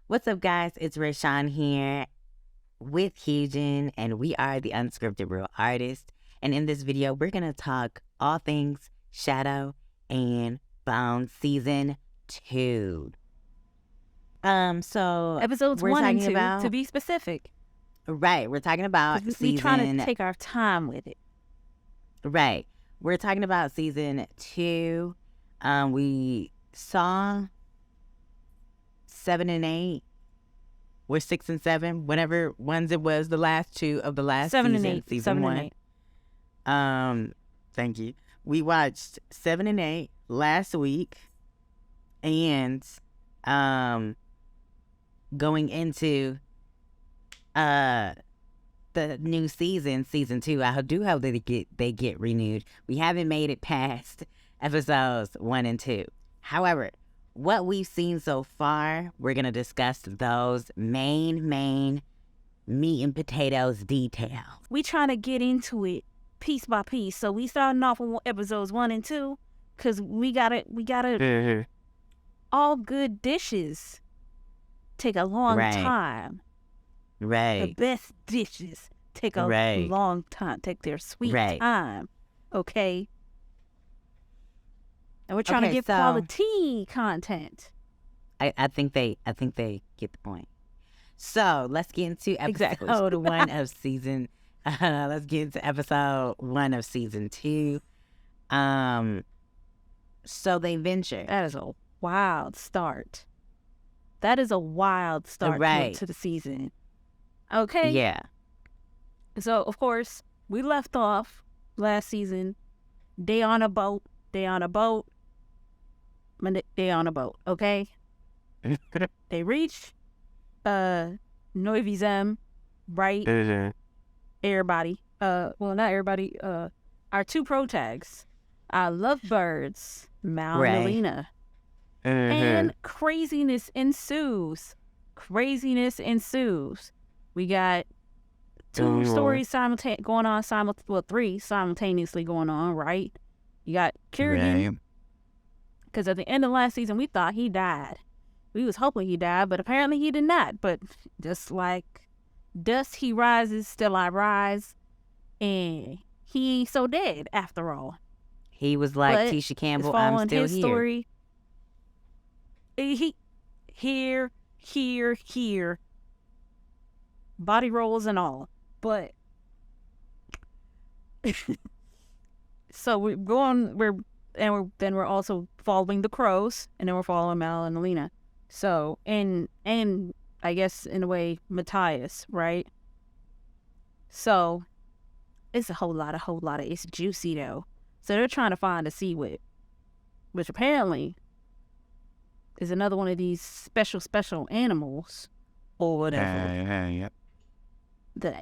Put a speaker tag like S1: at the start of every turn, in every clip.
S1: What's up, guys? It's Rashawn here with Hugin, and we are the Unscripted Real Artists. And in this video, we're going to talk all things Shadow and Bone Season 2. So
S2: Episodes
S1: we're
S2: 1 and
S1: talking
S2: 2,
S1: about,
S2: to be specific.
S1: right, we're talking about
S2: 'Cause
S1: season...
S2: we trying to take our time with it.
S1: Right. We're talking about season 2. We saw 7 and 8. We're 6 and 7, whatever ones it was, the last two of the last
S2: 7
S1: season,
S2: and 8.
S1: season
S2: 7
S1: 1.
S2: and 8.
S1: Thank you. We watched 7 and 8 last week, and going into the new season 2. I do hope that they get renewed. We haven't made it past episodes 1 and 2. However, what we've seen so far, we're going to discuss those main meat and potatoes details.
S2: We trying to get into it piece by piece. So we starting off with episodes 1 and 2 because we gotta all good dishes take a long time.
S1: Right.
S2: The best dishes take a long time, take their sweet time. Okay? And we're trying to get quality content.
S1: I think they get the point. So let's get into episode 1 of season. Let's get into episode 1 of season 2. So they venture.
S2: That is a wild start. To the season. Okay.
S1: Yeah.
S2: So of course we left off last season. They on a boat. Okay. They reach Noivizem, right? Everybody. Well, not everybody. Our two protags, our lovebirds, Mal and Alina. And craziness ensues. We got two stories three simultaneously going on, right? You got Kerrigan, because at the end of last season, we thought he died. We was hoping he died, but apparently he did not. But just like dust he rises, still I rise. And he ain't so dead after all.
S1: He was like Tisha Campbell, I'm still
S2: his
S1: here.
S2: Story. He here. Body rolls and all. But so we're also following the crows, and then we're following Mal and Alina. So and I guess in a way Matthias, right? So it's a whole lot of it's juicy though. So they're trying to find a sea whip, which apparently is another one of these special animals or whatever.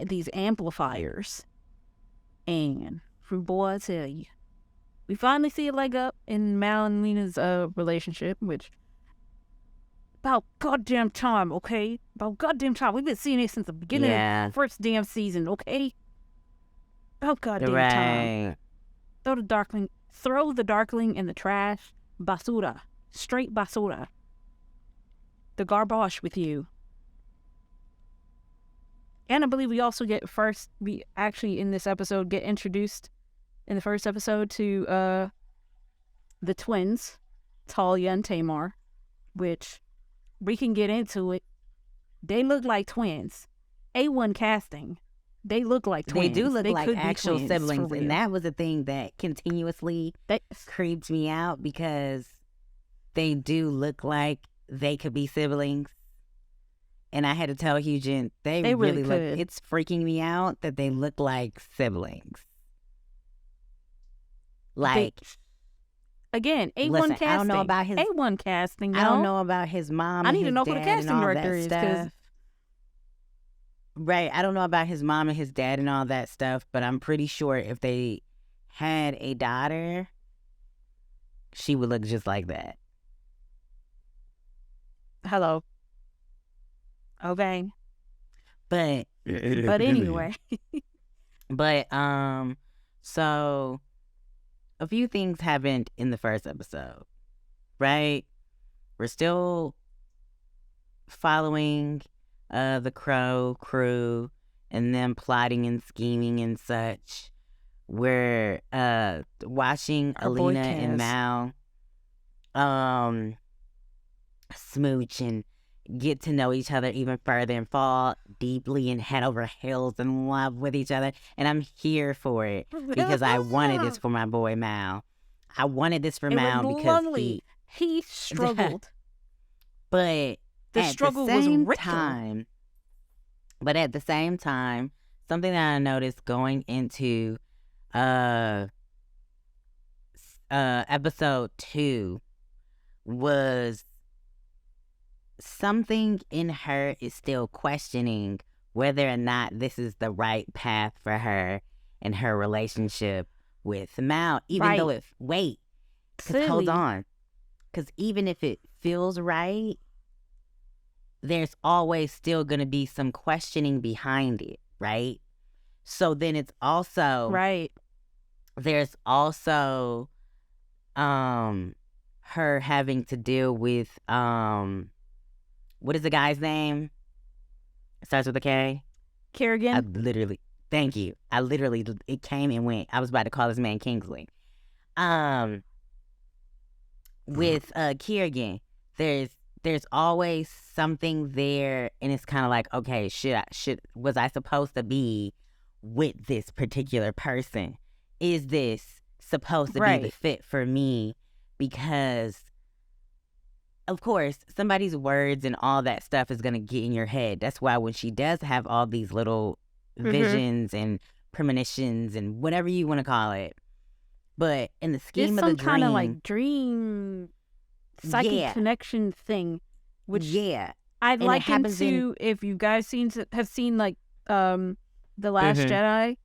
S2: These amplifiers. And boy, I tell you, we finally see a leg up in Mal and Lena's relationship, which about goddamn time, okay? About goddamn time. We've been seeing it since the beginning of the first damn season, okay? About goddamn time. Throw the Darkling in the trash. Basura. Straight basura. The garbage with you. And I believe we also we actually in this episode get introduced in the first episode to the twins, Talia and Tamar, which we can get into it. They look like twins. A1 casting. They look like twins.
S1: They do look like actual siblings,
S2: and
S1: that was a thing that continuously creeped me out because they do look like they could be siblings. And I had to tell Hugin, they really look, it's freaking me out that they look like siblings.
S2: Again, A1 casting.
S1: I don't know about his
S2: A1 casting.
S1: I don't know about his mom.
S2: I need to know who the casting director is.
S1: Right. I don't know about his mom and his dad and all that stuff, but I'm pretty sure if they had a daughter, she would look just like that.
S2: Hello. Okay.
S1: But
S2: anyway.
S1: So a few things happened in the first episode, right? We're still following the Crow crew and them plotting and scheming and such. We're watching
S2: Our boy
S1: Alina and
S2: Kaz.
S1: Mal smooch and get to know each other even further and fall deeply and head over heels in love with each other. And I'm here for it because I wanted this for my boy Mal. I wanted this for
S2: It
S1: Mal
S2: was
S1: because
S2: lovely. He struggled.
S1: but
S2: The
S1: at
S2: struggle
S1: the
S2: was
S1: same
S2: real.
S1: time, but at the same time, something that I noticed going into episode 2 was something in her is still questioning whether or not this is the right path for her and her relationship with Mal, even though
S2: Right.
S1: because hold on, because even if it feels right, there's always still going to be some questioning behind it, right? So then it's also
S2: Right.
S1: there's also her having to deal with what is the guy's name? It starts with a K.
S2: Kerrigan.
S1: Thank you. It came and went. I was about to call this man Kingsley. With Kerrigan, there's always something there, and it's kind of like, okay, was I supposed to be with this particular person? Is this supposed to be the fit for me? Because of course, somebody's words and all that stuff is going to get in your head. That's why when she does have all these little visions and premonitions and whatever you want to call it, but in the scheme of the dream,
S2: some kind of like dream psychic connection thing, which I'd liken to if you guys have seen like The Last Jedi.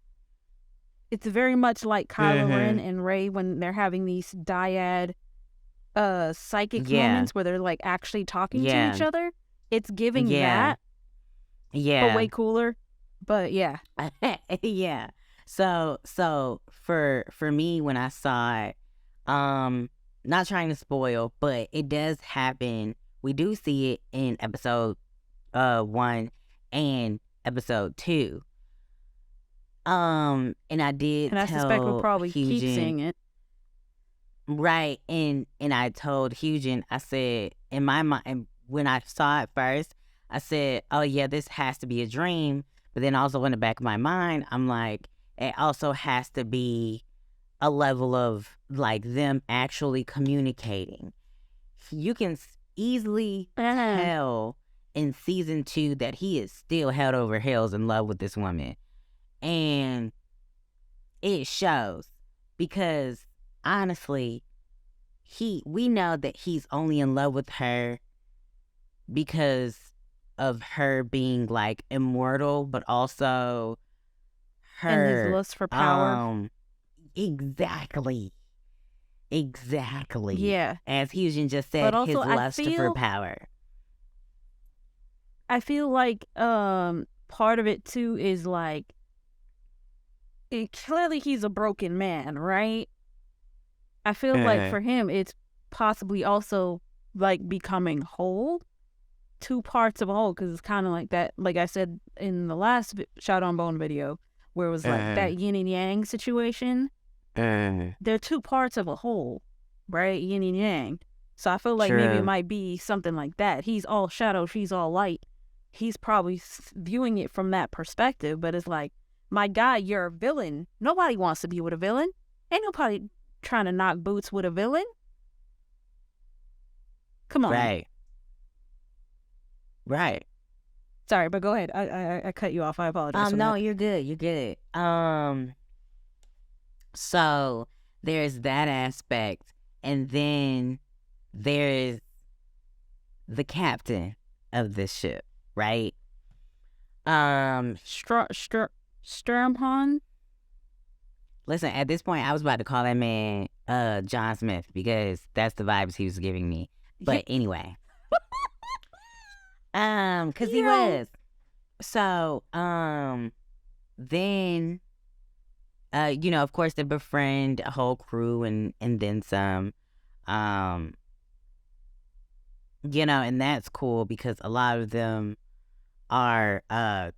S2: It's very much like Kylo Ren and Rey when they're having these dyad psychic moments where they're like actually talking to each other. It's giving that. But way cooler. But yeah.
S1: So for me when I saw it, not trying to spoil, but it does happen. We do see it in episode 1 and episode 2. And I did.
S2: And I suspect we'll probably keep seeing it.
S1: Right, and I told Hugin, I said, in my mind, when I saw it first, I said, oh yeah, this has to be a dream. But then also in the back of my mind, I'm like, it also has to be a level of like them actually communicating. You can easily tell in season 2 that he is still head over heels in love with this woman. And it shows because honestly, we know that he's only in love with her because of her being like immortal, but also her
S2: and his lust for power.
S1: Exactly.
S2: Yeah.
S1: As Hugin just said,
S2: also,
S1: his lust for power.
S2: I feel like part of it too is like clearly he's a broken man, right? I feel like for him it's possibly also like becoming whole, 2 parts of a whole, because it's kind of like that, like I said in the last Shot on Bone video, where it was like that yin and yang situation. They're 2 parts of a whole, right? Yin and yang. So I feel like maybe it might be something like that. He's all shadow, she's all light. He's probably viewing it from that perspective, but it's like, my guy, you're a villain. Nobody wants to be with a villain. Ain't nobody trying to knock boots with a villain. Come on. Right. Sorry, but go ahead. I cut you off. I apologize.
S1: No, you're good. You're good. So there's that aspect, and then there's the captain of this ship, right?
S2: Sturmhorn.
S1: Listen, at this point, I was about to call that man John Smith because that's the vibes he was giving me. But anyway, because he was. So, then, of course, they befriend a whole crew and then some. you know, and that's cool because a lot of them are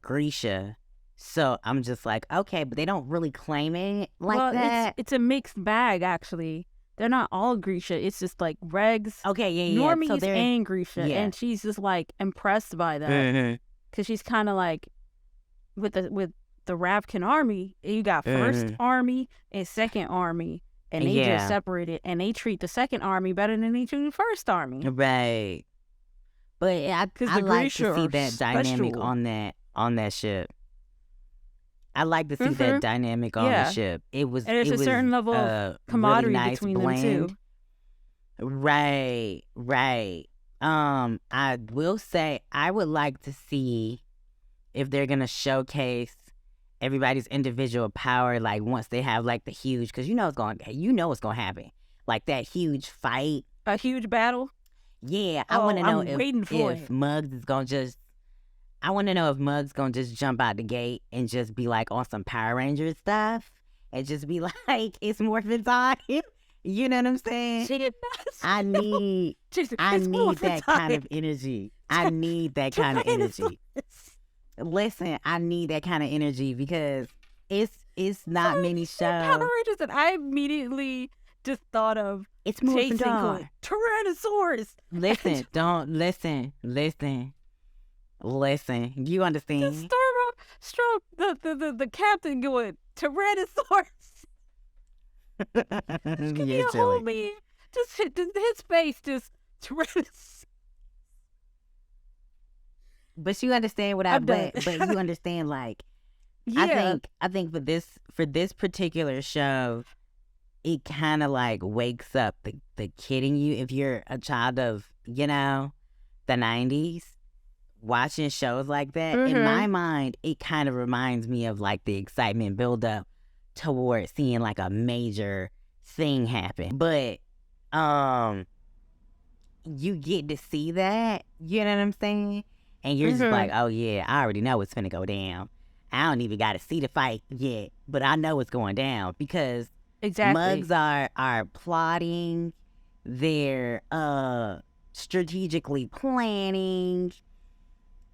S1: Grisha. So I'm just like, okay, but they don't really claim it like that.
S2: It's a mixed bag actually. They're not all Grisha. It's just like Regs,
S1: Okay, yeah.
S2: Normies,
S1: So
S2: and Grisha,
S1: yeah.
S2: and she's just like impressed by that because she's kind of like with the Ravkan army. You got first army and second army, and they just separated, and they treat the second army better than they treat the first army.
S1: Right. But I like to see that dynamic on that ship. I like to see that dynamic on the ship. It was,
S2: and there's a certain level of camaraderie
S1: really nice
S2: between
S1: blend.
S2: them too.
S1: Right. I will say I would like to see if they're gonna showcase everybody's individual power, like once they have like the huge, because you know it's gonna happen, like that huge fight,
S2: a huge battle.
S1: Yeah, I want to know if Muggs is gonna just. I want to know if Muggs gonna just jump out the gate and just be like on some Power Rangers stuff and just be like, it's morphin' time. You know what I'm saying? I need that kind of energy. I need that kind of energy. Listen, I need that kind of energy because it's not many shows.
S2: Power Rangers that I immediately just thought of.
S1: It's moving on.
S2: Tyrannosaurus.
S1: Listen. You understand?
S2: Just stroke the captain going Tyrannosaurus. Give me a whole man. Just hit his face. Just Tyrannosaurus.
S1: But you understand what but you understand, like, yeah. I think for this particular show, it kind of like wakes up the kid in you. If you're a child of, you know, the 90s, watching shows like that, in my mind, it kind of reminds me of like the excitement build up towards seeing like a major thing happen. But you get to see that, you know what I'm saying? And you're just like, oh yeah, I already know it's finna go down. I don't even got to see the fight yet, but I know it's going down because Mugs are plotting, they're strategically planning.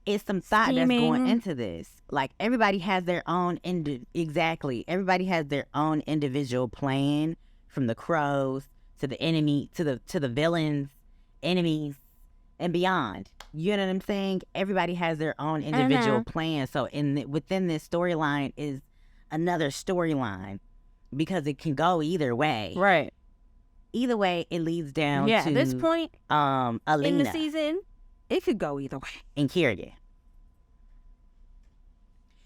S1: It's some thought that's going into this. Like everybody has their own everybody has their own individual plan, from the crows to the enemy to the villains, enemies, and beyond. You know what I'm saying? Everybody has their own individual plan. So within this storyline is another storyline because it can go either way.
S2: Right.
S1: Either way, it leads down to
S2: at this point
S1: Alina
S2: in the season, it could go either way.
S1: And Kirya.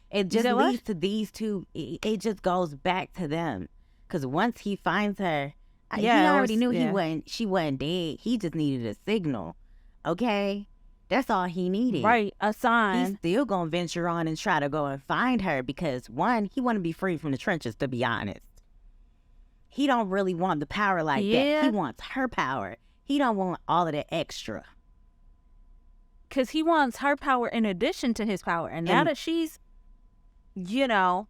S1: It just leads to these two. It just goes back to them. Because once he finds her, he already knew she wasn't dead. He just needed a signal. Okay? That's all he needed.
S2: Right, a sign.
S1: He's still going to venture on and try to go and find her because, one, he want to be free from the trenches, to be honest. He don't really want the power like that. He wants her power. He don't want all of the extra.
S2: Because he wants her power in addition to his power. And now that she's, you know,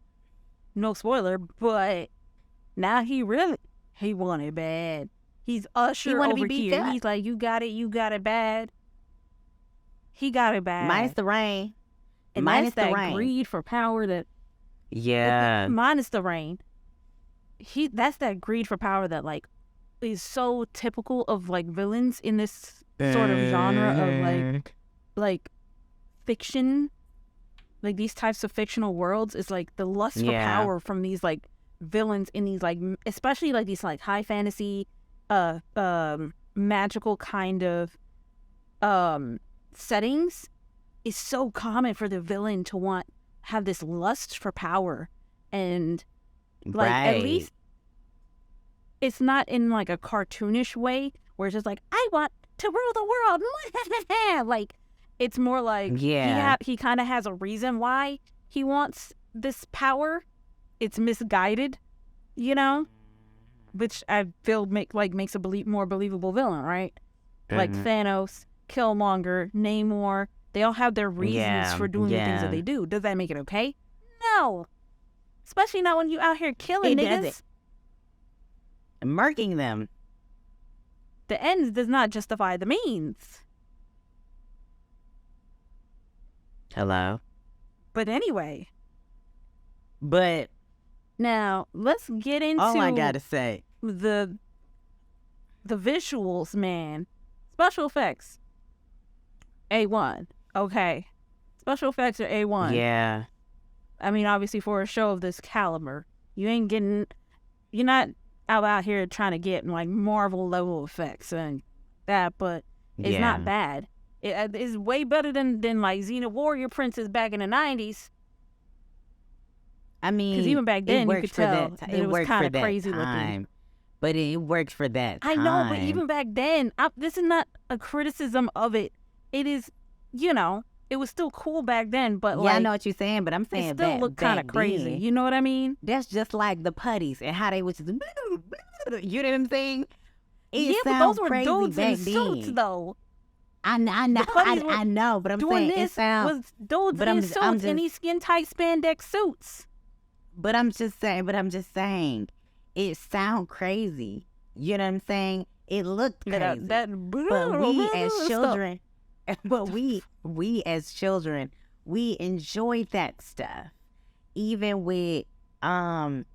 S2: no spoiler, but now he want it bad. He's Usher over here. He's like, you got it bad. He got it bad.
S1: Minus the rain.
S2: And minus that greed for power that...
S1: Yeah.
S2: Minus the rain. That's that greed for power that, like, is so typical of, like, villains in this sort of genre of, like fiction. Like, these types of fictional worlds is, like, the lust for power from these, like, villains in these, like, especially, like, these, like, high fantasy, magical kind of, settings is so common for the villain to have this lust for power. And like at least it's not in like a cartoonish way where it's just like, I want to rule the world. Like it's more like he kind of has a reason why he wants this power. It's misguided, you know, which I feel makes a more believable villain, right? Like Thanos, Killmonger, Namor, they all have their reasons for doing the things that they do. Does that make it okay? No. Especially not when you out here killing niggas.
S1: Murking them.
S2: The ends does not justify the means.
S1: Hello.
S2: But anyway,
S1: But
S2: now let's get into
S1: all I gotta say,
S2: the visuals, man. Special effects, A1. Okay, special effects are A1.
S1: yeah.
S2: I mean, obviously, for a show of this caliber, you're not out here trying to get like Marvel level effects and that, but it's not
S1: Yeah.
S2: bad. It's way better than like Xena Warrior Princess back in the 90s.
S1: I mean,
S2: Because even back then, you could tell that it was kind of crazy looking.
S1: But it worked for that time.
S2: I know, but even back then, this is not a criticism of it. It is, it was still cool back then, but
S1: yeah, I know what you're saying, but I'm saying
S2: it still looked kind of crazy.
S1: then,
S2: You know what I mean?
S1: that's just like the putties and how they was just, you know what I'm saying? It
S2: But those were
S1: crazy
S2: dudes
S1: back
S2: in suits,
S1: then.
S2: though.
S1: I know, I know, but I'm
S2: Doing
S1: saying
S2: this
S1: it sounds.
S2: was dudes
S1: but
S2: in
S1: I'm
S2: suits in these skin tight spandex suits.
S1: But I'm just saying, it sound crazy. You know what I'm saying? It looked crazy.
S2: But
S1: we as children, but we as children, we enjoyed that stuff. Even with Xena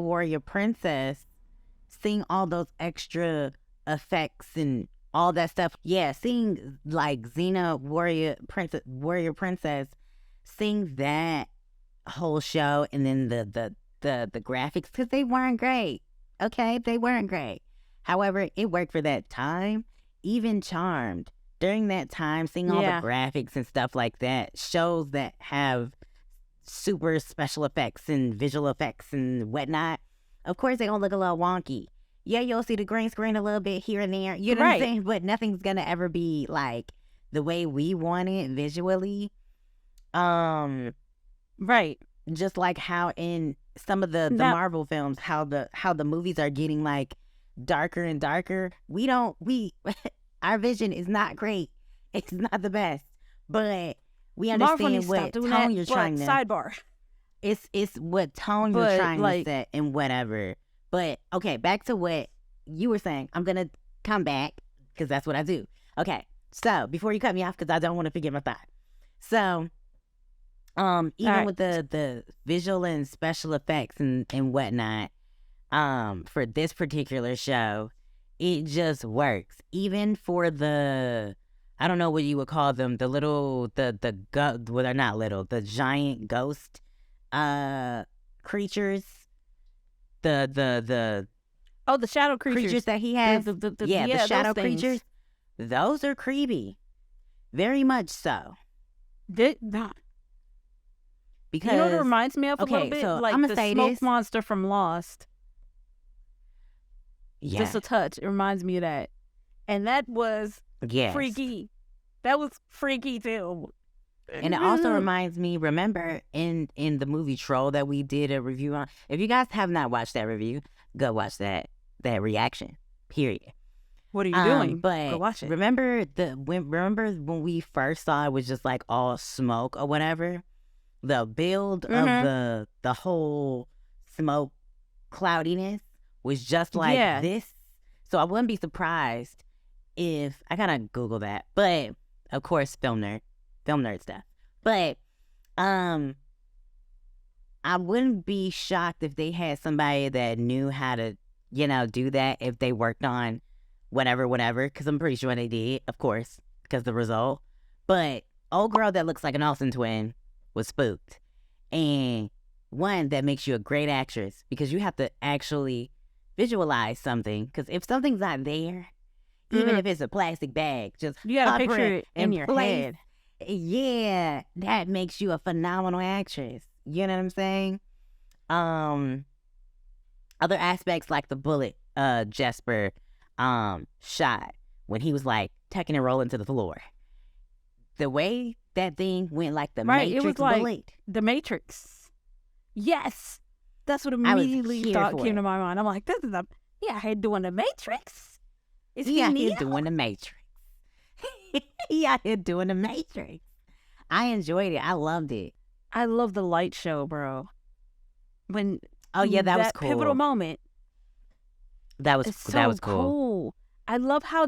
S1: Warrior Princess, seeing all those extra effects and all that stuff. Yeah, seeing like Xena Warrior Princess, seeing that whole show and then the graphics, because they weren't great. Okay, they weren't great. However, it worked for that time. Even Charmed, during that time, seeing all the graphics and stuff like that, shows that have super special effects and visual effects and whatnot, of course they gonna look a little wonky. Yeah, you'll see the green screen a little bit here and there, you know what I'm saying? But nothing's gonna ever be like the way we want it visually.
S2: Right.
S1: Just like how in some of the Marvel films, how the movies are getting like darker and darker. Our vision is not great. It's not the best, but we understand what tone you're trying to.
S2: Sidebar.
S1: It's what tone you're trying to set and whatever. But okay, back to what you were saying. I'm gonna come back because that's what I do. Okay, so before you cut me off, because I don't want to forget my thought. So, even with the visual and special effects and whatnot, for this particular show, it just works. Even for the, I don't know what you would call them, the little, well, they're not little, the giant ghost, creatures, the
S2: shadow creatures
S1: that he has. The shadow creatures. Those are creepy, very much so. Because
S2: you know what it reminds me of a little bit?
S1: So
S2: like the smoke monster from Lost.
S1: Yeah.
S2: Just a touch. It reminds me of that. And that was freaky. That was freaky too.
S1: And it also reminds me, remember in the movie Troll that we did a review on? If you guys have not watched that review, go watch that reaction. Period.
S2: What are you doing?
S1: But
S2: go watch it.
S1: Remember when we first saw it was just like all smoke or whatever? The build of the whole smoke cloudiness was just like this. So I wouldn't be surprised if I gotta Google that. But of course, film nerd stuff. But I wouldn't be shocked if they had somebody that knew how to, do that if they worked on whatever, because I'm pretty sure they did, of course, because the result. But old girl that looks like an Olsen twin was spooked. And one, that makes you a great actress because you have to actually visualize something. Because if something's not there, even if it's a plastic bag, just
S2: you gotta picture it in your head.
S1: Yeah, that makes you a phenomenal actress. You know what I'm saying? Other aspects like the bullet Jesper shot when he was like tucking and rolling to the floor. The way that thing went like the Matrix, it was like bullet.
S2: The Matrix. Yes. That's what immediately came to my mind. I'm like, this is he out here doing the Matrix. Is he out here
S1: doing the Matrix? He out here doing the Matrix. I enjoyed it. I loved it.
S2: I love the light show, bro. When
S1: that was cool.
S2: Pivotal moment.
S1: That was cool.
S2: I love how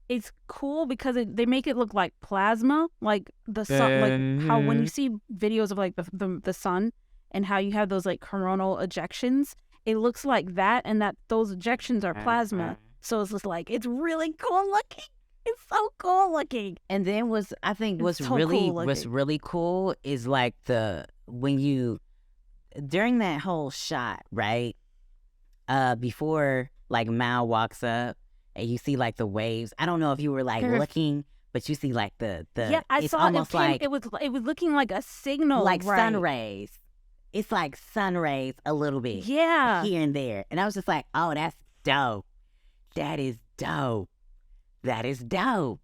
S2: it's cool because they make it look like plasma, like the sun, like how when you see videos of like the sun and how you have those like coronal ejections, it looks like that, and that those ejections are plasma. So it's just like, it's really cool looking. It's so cool looking.
S1: And then what's really cool is like when you during that whole shot, right? Before like Mal walks up and you see like the waves. I don't know if you were like looking, but you see like the
S2: yeah, I
S1: it's
S2: saw
S1: almost like
S2: it was looking like a signal,
S1: like
S2: right?
S1: sun rays. It's like sun rays a little bit,
S2: yeah,
S1: here and there. And I was just like, oh, that's dope. That is dope. That is dope.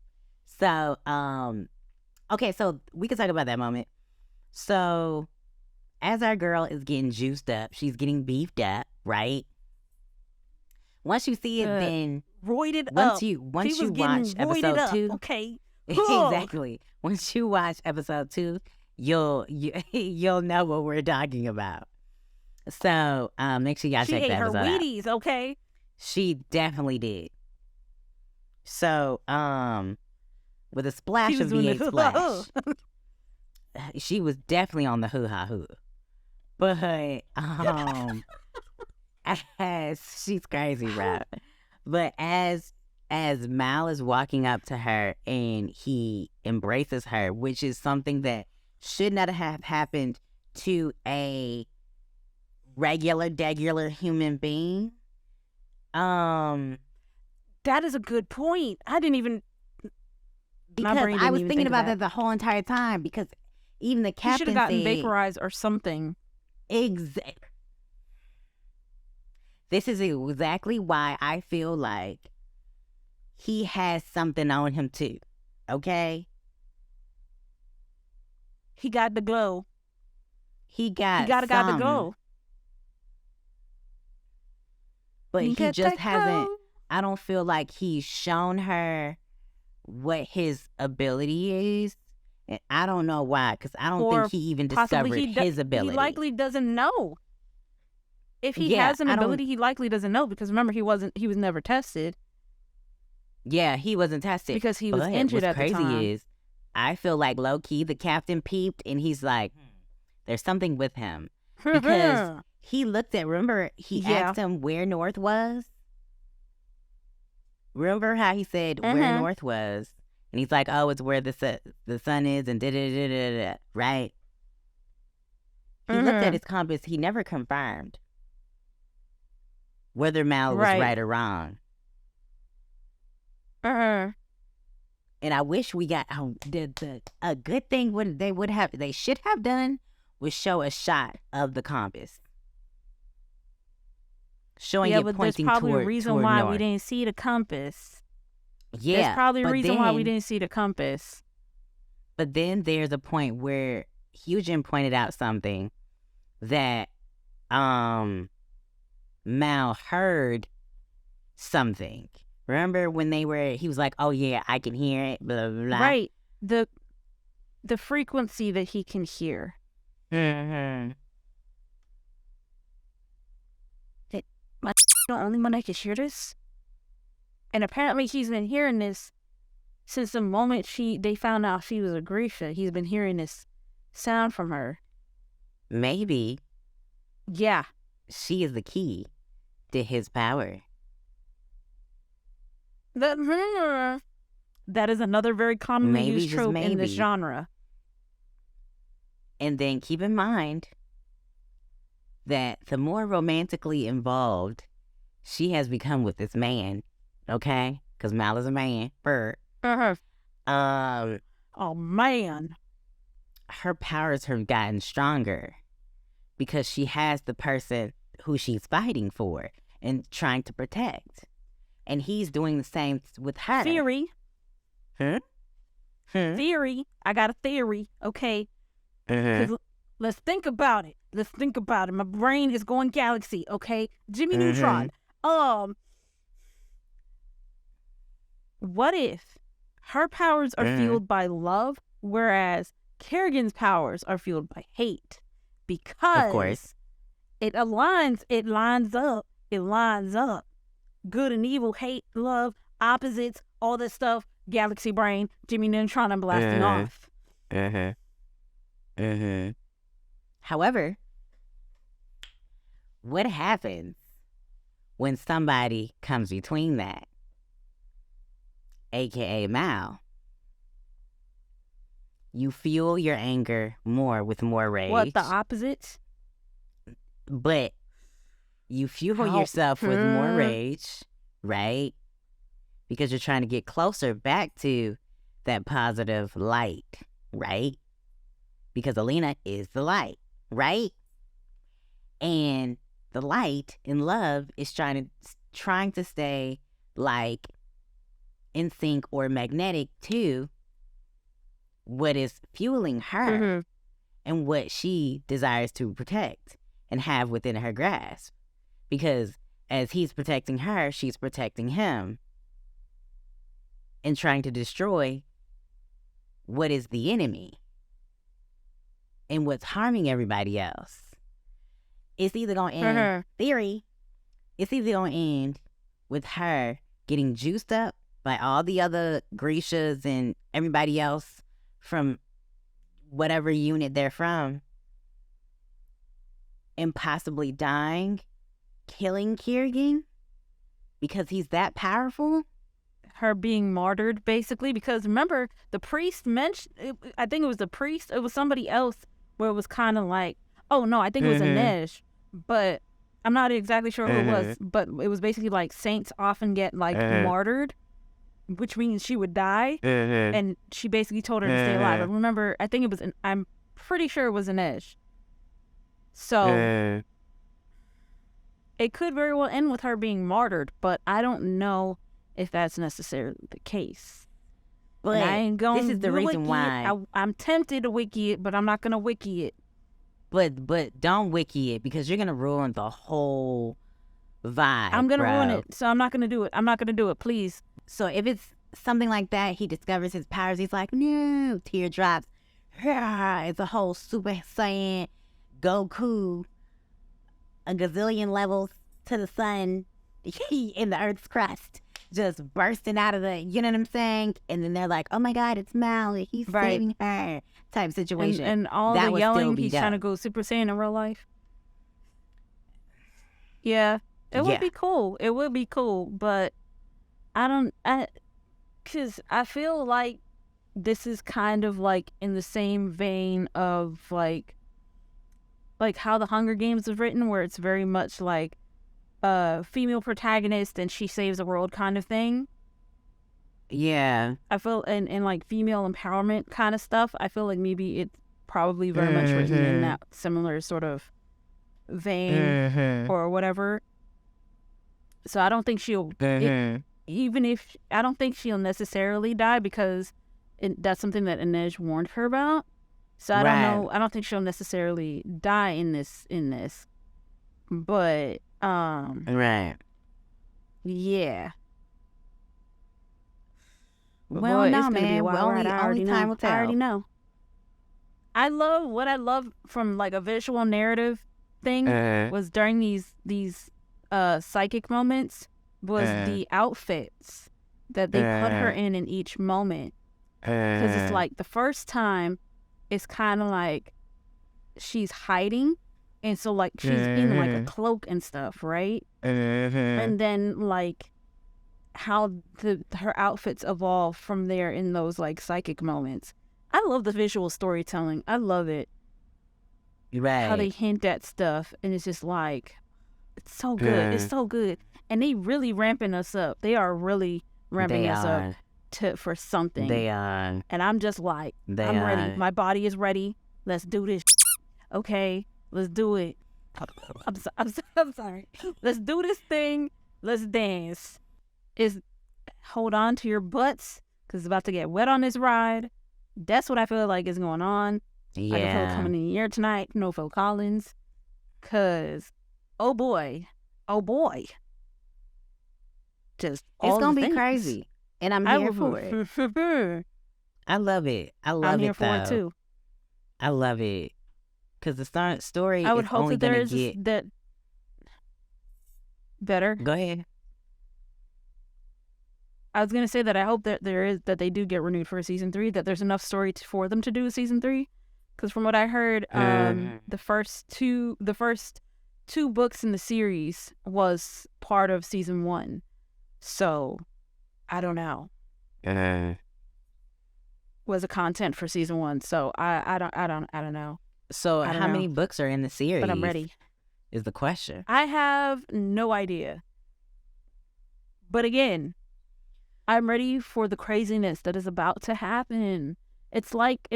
S1: So, okay, so we can talk about that moment. So, as our girl is getting juiced up, she's getting beefed up, right? Once you see it, then
S2: roided
S1: once
S2: up.
S1: you
S2: She was
S1: watch
S2: getting roided
S1: episode
S2: up,
S1: 2,
S2: okay,
S1: exactly. Once you watch episode 2, you'll know what we're talking about. So, make sure y'all
S2: she
S1: check
S2: ate
S1: that
S2: her
S1: episode out.
S2: Wheaties, okay.
S1: She definitely did. So, with a splash of V8 splash, she was definitely on the hoo-ha-hoo. But, as she's crazy, right? But as Mal is walking up to her and he embraces her, which is something that should not have happened to a regular human being.
S2: That is a good point. I didn't even,
S1: because I was thinking about that the whole entire time, because even the captain
S2: should have gotten
S1: said,
S2: vaporized or something.
S1: Exactly. This is exactly why I feel like he has something on him too. Okay?
S2: He got the glow.
S1: He got
S2: the glow.
S1: But he just hasn't, I don't feel like he's shown her what his ability is. And I don't know why, because I don't think he even discovered his ability.
S2: He likely doesn't know. If he has an ability, he likely doesn't know, because remember, he was never tested.
S1: Yeah, he wasn't tested.
S2: Because he was injured at the time.
S1: What's crazy is, I feel like low-key, the captain peeped, and he's like, there's something with him. Because he looked at, remember, he asked him where North was? Remember how he said where North was? And he's like, oh, it's where the sun is, and da-da-da-da-da, right? He looked at his compass. He never confirmed whether Mal was right or wrong. And I wish we got a good thing they should have done was show a shot of the compass, showing it
S2: but
S1: pointing
S2: there's probably
S1: toward
S2: a reason
S1: toward
S2: why
S1: north.
S2: we didn't see the compass.
S1: Yeah,
S2: there's probably a reason why we didn't see the compass.
S1: But then there's a point where Hyujin pointed out something that Mal heard something. Remember when he was like, oh yeah, I can hear it, blah, blah, blah.
S2: Right. The frequency that he can hear.
S1: Mm-hmm.
S2: That my the only one that can hear this? And apparently he's been hearing this since the moment they found out she was a Grisha. He's been hearing this sound from her.
S1: Maybe.
S2: Yeah.
S1: She is the key to his power.
S2: That is another very commonly used trope in this genre.
S1: And then keep in mind that the more romantically involved she has become with this man, okay? Because Mal is a man.
S2: Oh, man.
S1: Her powers have gotten stronger because she has the person who she's fighting for and trying to protect. And he's doing the same with her.
S2: Theory. Theory. I got a theory, okay? Let's think about it. My brain is going galaxy, okay? Jimmy Neutron. What if her powers are fueled by love, whereas Kerrigan's powers are fueled by hate? Because
S1: of course,
S2: it lines up. Good and evil, hate, love, opposites, all this stuff, Galaxy Brain, Jimmy Neutron, and blasting off.
S1: However, what happens when somebody comes between that, aka Mal? You fuel your anger more with more rage.
S2: What, the opposites?
S1: But you fuel yourself with more rage, right? Because you're trying to get closer back to that positive light, right? Because Alina is the light, right? And the light in love is trying to stay like in sync or magnetic to what is fueling her and what she desires to protect and have within her grasp. Because as he's protecting her, she's protecting him and trying to destroy what is the enemy and what's harming everybody else. It's either going to end, theory, it's either going to end with her getting juiced up by all the other Grishas and everybody else from whatever unit they're from and possibly dying, killing Kirigan because he's that powerful.
S2: Her being martyred, basically, because remember, the priest mentioned, I think it was the priest, it was somebody else where it was kind of like, oh no, I think it was Inej, but I'm not exactly sure who it was, but it was basically like saints often get like martyred, which means she would die, and she basically told her to stay alive. But remember, I think it was, I'm pretty sure it was Inej. So it could very well end with her being martyred, but I don't know if that's necessarily the case.
S1: But
S2: I ain't going.
S1: This is the reason why
S2: I'm tempted to wiki it, but I'm not gonna wiki it.
S1: But don't wiki it because you're gonna ruin the whole vibe.
S2: I'm gonna ruin it, so I'm not gonna do it. I'm not gonna do it, please.
S1: So if it's something like that, he discovers his powers. He's like, no, teardrops. It's a whole Super Saiyan Goku, a gazillion levels to the sun in the Earth's crust, just bursting out of the, you know what I'm saying? And then they're like, oh my God, it's Mal. He's saving her type situation.
S2: And all
S1: that
S2: the yelling, he's
S1: done.
S2: trying to go Super Saiyan in real life. Yeah, it would be cool. It would be cool, but because I feel like this is kind of like in the same vein of like how the Hunger Games was written, where it's very much like female protagonist and she saves the world kind of thing.
S1: Yeah.
S2: I feel, and like female empowerment kind of stuff, I feel like maybe it's probably very much written in that similar sort of vein or whatever. So I don't think she'll, even if, I don't think she'll necessarily die because that's something that Inej warned her about. So I don't know, I don't think she'll necessarily die in this. But, yeah.
S1: Well, no, man. Only time will tell.
S2: I already know. What I love from like a visual narrative thing was during these psychic moments was the outfits that they put her in each moment. Because it's like the first time, it's kind of like she's hiding. And so, like, she's in, like, a cloak and stuff, right? And then, like, how her outfits evolve from there in those, like, psychic moments. I love the visual storytelling. I love it.
S1: Right.
S2: How they hint at stuff. And it's just, like, it's so good. It's so good. And they really ramping us up. They are really ramping us up for something.
S1: They are.
S2: And I'm just like, I'm ready. My body is ready. Let's do this. Okay. Let's do it. I'm sorry. Let's do this thing. Let's dance. Hold on to your butts because it's about to get wet on this ride. That's what I feel like is going on.
S1: Yeah.
S2: I can feel it coming in the air tonight. No Phil Collins. Because, oh boy. Just
S1: it's going to be
S2: things.
S1: crazy. And I'm here for it. I love it.
S2: I'm here for it too.
S1: I love it. Because the story
S2: I would
S1: is
S2: hope
S1: only
S2: that there
S1: going
S2: is
S1: to get
S2: that better.
S1: Go ahead.
S2: I was gonna say that I hope that they do get renewed for a season 3. That there's enough story for them to do a season 3. Because from what I heard, the first two books in the series was part of season 1. So I don't know. Was the content for season 1? So I don't know.
S1: So how many books are in the series?
S2: But I'm ready.
S1: Is the question.
S2: I have no idea. But again, I'm ready for the craziness that is about to happen. It's like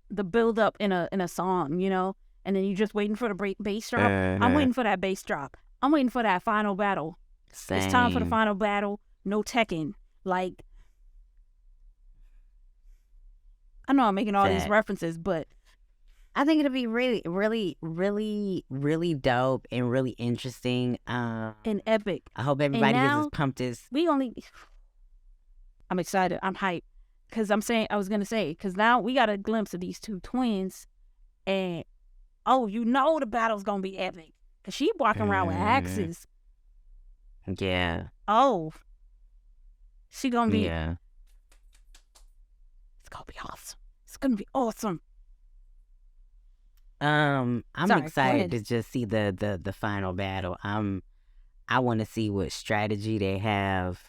S2: the build up in a song, you know, and then you're just waiting for the bass drop. I'm waiting for that bass drop. I'm waiting for that final battle.
S1: Same.
S2: It's time for the final battle. No Tekken. Like, I know I'm making all these references, but
S1: I think it'll be really, really, really, really dope and really interesting.
S2: And epic.
S1: I hope everybody is as pumped as...
S2: I'm excited. I'm hyped. Because I was going to say, because now we got a glimpse of these two twins. And, you know the battle's going to be epic. Because she walking around with axes.
S1: Yeah.
S2: Oh. She going to be...
S1: Yeah.
S2: It's going to be awesome. It's going to be awesome.
S1: I'm excited to just see the final battle. I want to see what strategy they have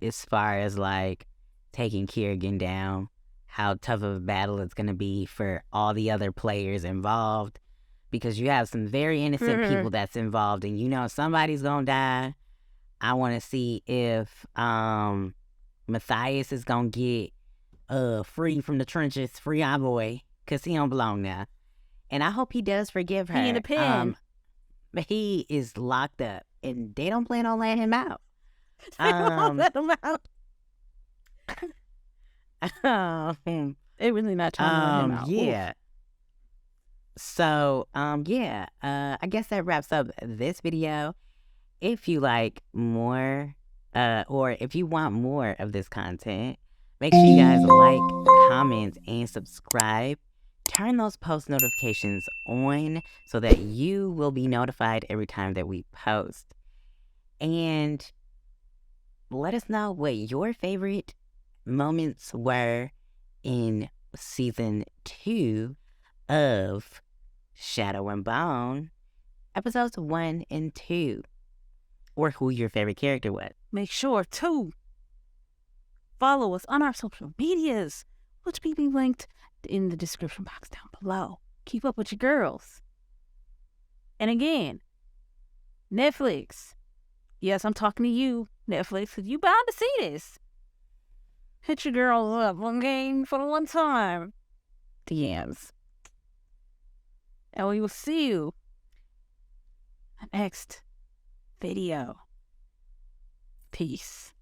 S1: as far as like taking Kerrigan down, how tough of a battle it's gonna be for all the other players involved, because you have some very innocent people that's involved, and you know somebody's gonna die. I want to see if Matthias is gonna get free from the trenches, free our boy, cause he don't belong now. And I hope he does forgive her.
S2: He in the pen.
S1: He is locked up, and they don't plan on letting him out.
S2: They don't let him out. They really not trying to let him out.
S1: Yeah. Oof. So, I guess that wraps up this video. If you like more, or if you want more of this content, make sure you guys like, comment, and subscribe. Turn those post notifications on so that you will be notified every time that we post. And let us know what your favorite moments were in season 2 of Shadow and Bone, episodes 1 and 2. Or who your favorite character was.
S2: Make sure to follow us on our social medias, which will be linked in the description box down below. Keep up with your girls. And again, Netflix. Yes, I'm talking to you, Netflix, because you bound to see this. Hit your girls up one game for the one time. DMs. And we will see you next video. Peace.